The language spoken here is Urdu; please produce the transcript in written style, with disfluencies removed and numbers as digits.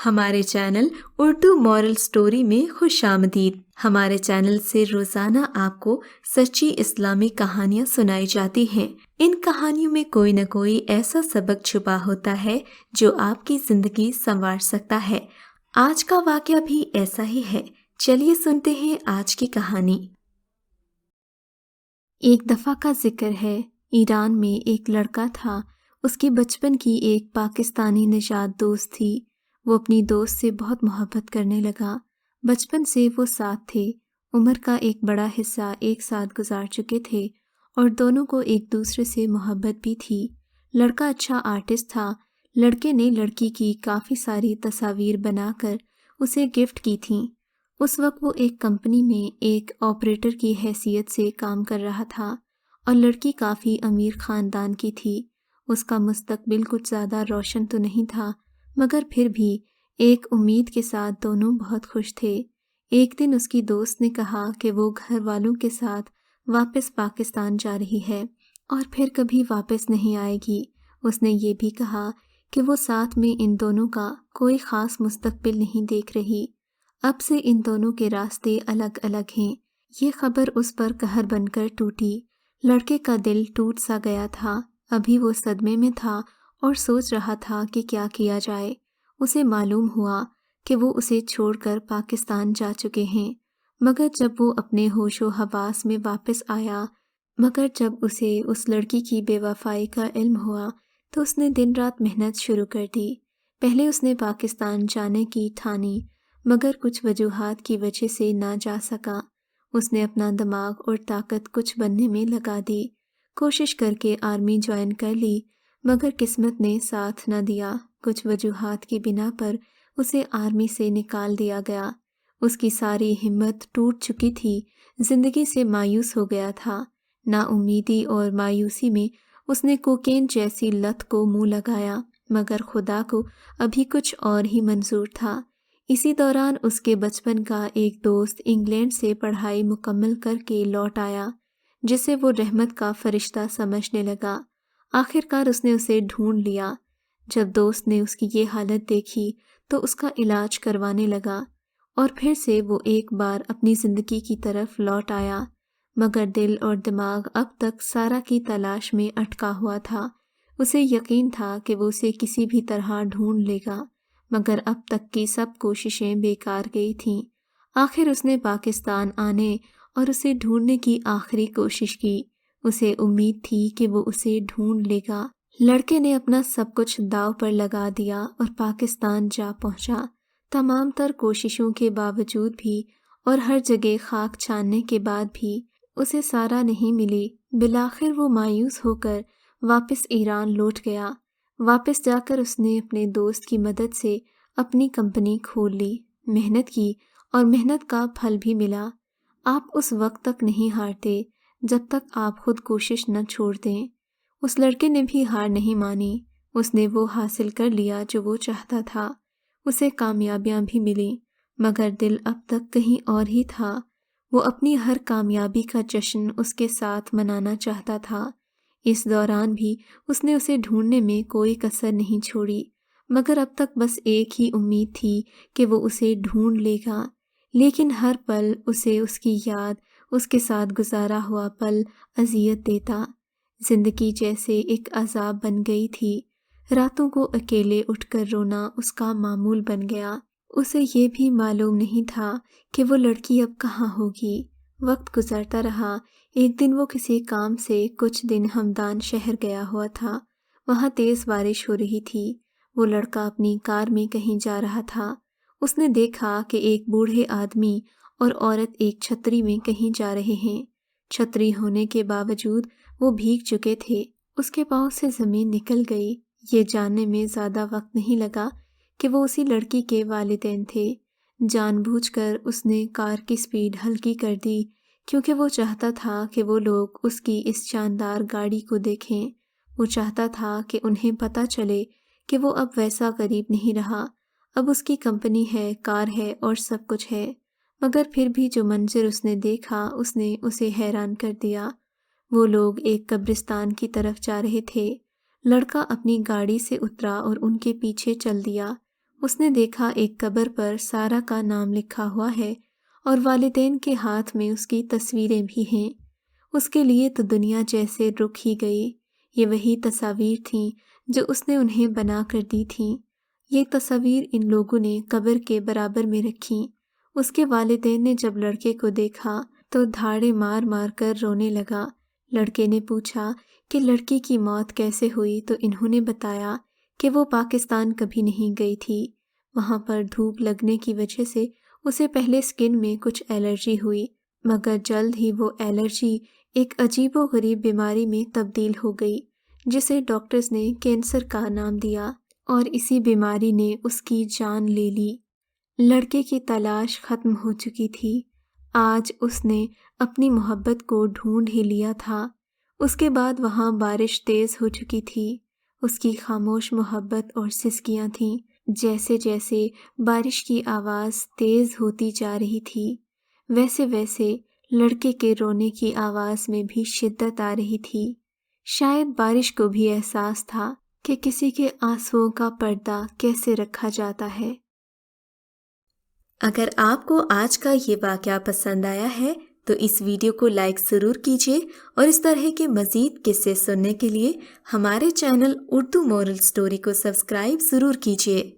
ہمارے چینل اردو مورل سٹوری میں خوش آمدید۔ ہمارے چینل سے روزانہ آپ کو سچی اسلامی کہانیاں سنائی جاتی ہیں۔ ان کہانیوں میں کوئی نہ کوئی ایسا سبق چھپا ہوتا ہے جو آپ کی زندگی سنوار سکتا ہے۔ آج کا واقعہ بھی ایسا ہی ہے۔ چلیے سنتے ہیں آج کی کہانی۔ ایک دفعہ کا ذکر ہے، ایران میں ایک لڑکا تھا۔ اس کی بچپن کی ایک پاکستانی نژاد دوست تھی۔ وہ اپنی دوست سے بہت محبت کرنے لگا۔ بچپن سے وہ ساتھ تھے، عمر کا ایک بڑا حصہ ایک ساتھ گزار چکے تھے اور دونوں کو ایک دوسرے سے محبت بھی تھی۔ لڑکا اچھا آرٹسٹ تھا۔ لڑکے نے لڑکی کی کافی ساری تصاویر بنا کر اسے گفٹ کی تھیں۔ اس وقت وہ ایک کمپنی میں ایک آپریٹر کی حیثیت سے کام کر رہا تھا اور لڑکی کافی امیر خاندان کی تھی۔ اس کا مستقبل کچھ زیادہ روشن تو نہیں تھا، مگر پھر بھی ایک امید کے ساتھ دونوں بہت خوش تھے۔ ایک دن اس کی دوست نے کہا کہ وہ گھر والوں کے ساتھ واپس پاکستان جا رہی ہے اور پھر کبھی واپس نہیں آئے گی۔ اس نے یہ بھی کہا کہ وہ ساتھ میں ان دونوں کا کوئی خاص مستقبل نہیں دیکھ رہی۔ اب سے ان دونوں کے راستے الگ الگ ہیں۔ یہ خبر اس پر قہر بن کر ٹوٹی۔ لڑکے کا دل ٹوٹ سا گیا تھا۔ ابھی وہ صدمے میں تھا اور سوچ رہا تھا کہ کیا کیا جائے۔ اسے معلوم ہوا کہ وہ اسے چھوڑ کر پاکستان جا چکے ہیں، مگر جب وہ اپنے ہوش و حواس میں واپس آیا، مگر جب اسے اس لڑکی کی بے وفائی کا علم ہوا تو اس نے دن رات محنت شروع کر دی۔ پہلے اس نے پاکستان جانے کی ٹھانی، مگر کچھ وجوہات کی وجہ سے نہ جا سکا۔ اس نے اپنا دماغ اور طاقت کچھ بننے میں لگا دی۔ کوشش کر کے آرمی جوائن کر لی، مگر قسمت نے ساتھ نہ دیا۔ کچھ وجوہات کی بنا پر اسے آرمی سے نکال دیا گیا۔ اس کی ساری ہمت ٹوٹ چکی تھی، زندگی سے مایوس ہو گیا تھا۔ نا امیدی اور مایوسی میں اس نے کوکین جیسی لت کو منہ لگایا، مگر خدا کو ابھی کچھ اور ہی منظور تھا۔ اسی دوران اس کے بچپن کا ایک دوست انگلینڈ سے پڑھائی مکمل کر کے لوٹ آیا، جسے وہ رحمت کا فرشتہ سمجھنے لگا۔ آخر کار اس نے اسے ڈھونڈ لیا۔ جب دوست نے اس کی یہ حالت دیکھی تو اس کا علاج کروانے لگا اور پھر سے وہ ایک بار اپنی زندگی کی طرف لوٹ آیا، مگر دل اور دماغ اب تک سارا کی تلاش میں اٹکا ہوا تھا۔ اسے یقین تھا کہ وہ اسے کسی بھی طرح ڈھونڈ لے گا، مگر اب تک کی سب کوششیں بیکار گئی تھیں۔ آخر اس نے پاکستان آنے اور اسے ڈھونڈنے کی آخری کوشش کی۔ اسے امید تھی کہ وہ اسے ڈھونڈ لے گا۔ لڑکے نے اپنا سب کچھ داؤ پر لگا دیا اور پاکستان جا پہنچا۔ تمام تر کوششوں کے باوجود بھی اور ہر جگہ خاک چھاننے کے بعد بھی اسے سارا نہیں ملی۔ بالآخر وہ مایوس ہو کر واپس ایران لوٹ گیا۔ واپس جا کر اس نے اپنے دوست کی مدد سے اپنی کمپنی کھول لی، محنت کی اور محنت کا پھل بھی ملا۔ آپ اس وقت تک نہیں ہارتے جب تک آپ خود کوشش نہ چھوڑ دیں۔ اس لڑکے نے بھی ہار نہیں مانی۔ اس نے وہ حاصل کر لیا جو وہ چاہتا تھا۔ اسے کامیابیاں بھی ملیں، مگر دل اب تک کہیں اور ہی تھا۔ وہ اپنی ہر کامیابی کا جشن اس کے ساتھ منانا چاہتا تھا۔ اس دوران بھی اس نے اسے ڈھونڈنے میں کوئی کسر نہیں چھوڑی، مگر اب تک بس ایک ہی امید تھی کہ وہ اسے ڈھونڈ لے گا۔ لیکن ہر پل اسے اس کی یاد، اس کے ساتھ گزارا ہوا پل اذیت دیتا۔ زندگی جیسے ایک عذاب بن گئی تھی۔ راتوں کو اکیلے اٹھ کر رونا اس کا معمول بن گیا۔ اسے یہ بھی معلوم نہیں تھا کہ وہ لڑکی اب کہاں ہوگی۔ وقت گزرتا رہا۔ ایک دن وہ کسی کام سے کچھ دن ہمدان شہر گیا ہوا تھا۔ وہاں تیز بارش ہو رہی تھی۔ وہ لڑکا اپنی کار میں کہیں جا رہا تھا۔ اس نے دیکھا کہ ایک بوڑھے آدمی اور عورت ایک چھتری میں کہیں جا رہے ہیں۔ چھتری ہونے کے باوجود وہ بھیگ چکے تھے۔ اس کے پاؤں سے زمین نکل گئی۔ یہ جاننے میں زیادہ وقت نہیں لگا کہ وہ اسی لڑکی کے والدین تھے۔ جان بوجھ کر اس نے کار کی سپیڈ ہلکی کر دی، کیونکہ وہ چاہتا تھا کہ وہ لوگ اس کی اس شاندار گاڑی کو دیکھیں۔ وہ چاہتا تھا کہ انہیں پتہ چلے کہ وہ اب ویسا غریب نہیں رہا۔ اب اس کی کمپنی ہے، کار ہے اور سب کچھ ہے، مگر پھر بھی جو منظر اس نے دیکھا اس نے اسے حیران کر دیا۔ وہ لوگ ایک قبرستان کی طرف جا رہے تھے۔ لڑکا اپنی گاڑی سے اترا اور ان کے پیچھے چل دیا۔ اس نے دیکھا ایک قبر پر سارہ کا نام لکھا ہوا ہے اور والدین کے ہاتھ میں اس کی تصویریں بھی ہیں۔ اس کے لیے تو دنیا جیسے رک ہی گئی۔ یہ وہی تصاویر تھیں جو اس نے انہیں بنا کر دی تھیں۔ یہ تصاویر ان لوگوں نے قبر کے برابر میں رکھیں۔ اس کے والدین نے جب لڑکے کو دیکھا تو دھاڑے مار مار کر رونے لگا۔ لڑکے نے پوچھا کہ لڑکی کی موت کیسے ہوئی، تو انہوں نے بتایا کہ وہ پاکستان کبھی نہیں گئی تھی۔ وہاں پر دھوپ لگنے کی وجہ سے اسے پہلے سکن میں کچھ الرجی ہوئی، مگر جلد ہی وہ الرجی ایک عجیب و غریب بیماری میں تبدیل ہو گئی، جسے ڈاکٹرز نے کینسر کا نام دیا، اور اسی بیماری نے اس کی جان لے لی۔ لڑکے کی تلاش ختم ہو چکی تھی۔ آج اس نے اپنی محبت کو ڈھونڈ ہی لیا تھا۔ اس کے بعد وہاں بارش تیز ہو چکی تھی۔ اس کی خاموش محبت اور سسکیاں تھیں۔ جیسے جیسے بارش کی آواز تیز ہوتی جا رہی تھی، ویسے ویسے لڑکے کے رونے کی آواز میں بھی شدت آ رہی تھی۔ شاید بارش کو بھی احساس تھا کہ کسی کے آنسوؤں کا پردہ کیسے رکھا جاتا ہے۔ اگر آپ کو آج کا یہ واقعہ پسند آیا ہے تو اس ویڈیو کو لائک ضرور کیجیے، اور اس طرح کے مزید قصے سننے کے لیے ہمارے چینل اردو مورل سٹوری کو سبسکرائب ضرور کیجیے۔